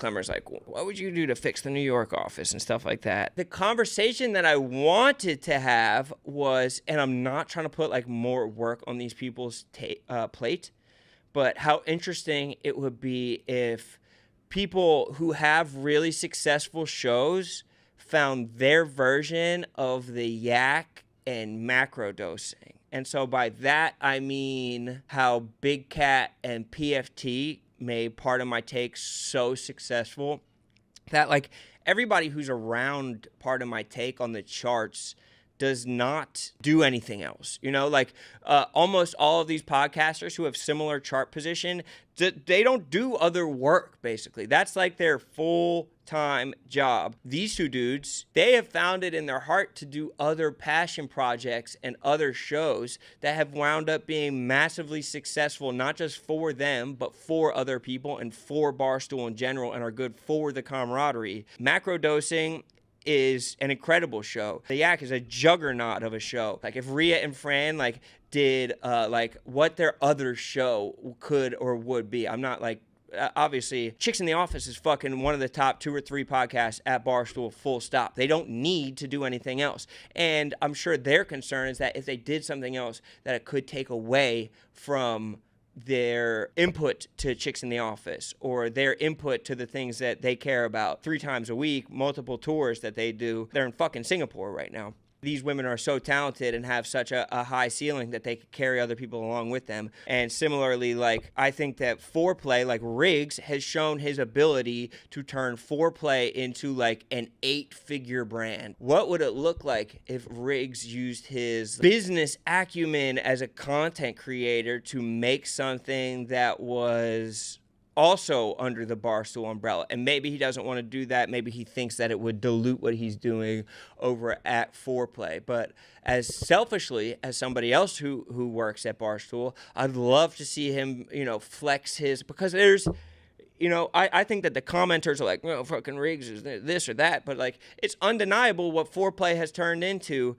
Clemmer's like, what would you do to fix the New York office and stuff like that. The conversation that I wanted to have was, and I'm not trying to put like more work on these people's plate, but how interesting it would be if people who have really successful shows found their version of the yak and macro dosing. And so by that, I mean how Big Cat and PFT made Part of My Take so successful that like everybody who's around Part of My Take on the charts does not do anything else. You know, like almost all of these podcasters who have similar chart position, they don't do other work, basically. That's like their full-time job. These two dudes, they have found it in their heart to do other passion projects and other shows that have wound up being massively successful, not just for them, but for other people and for Barstool in general, and are good for the camaraderie. Macro dosing is an incredible show. The Yak is a juggernaut of a show. Like if Rhea and Fran like did like what their other show could or would be. I'm not like obviously Chicks in the Office is fucking one of the top 2 or 3 podcasts at Barstool, full stop. They don't need to do anything else. And I'm sure their concern is that if they did something else, that it could take away from their input to Chicks in the Office or their input to the things that they care about 3 times a week, multiple tours that they do. They're in fucking Singapore right now. These women are so talented and have such a high ceiling that they could carry other people along with them. And similarly, like, I think that Foreplay, like Riggs, has shown his ability to turn Foreplay into like an 8-figure brand. What would it look like if Riggs used his business acumen as a content creator to make something that was also under the Barstool umbrella? And maybe he doesn't want to do that. Maybe he thinks that it would dilute what he's doing over at Foreplay. But as selfishly as somebody else who works at Barstool, I'd love to see him, you know, flex his, because there's, you know, I think that the commenters are like, well, fucking Riggs is this or that, but like it's undeniable what Foreplay has turned into.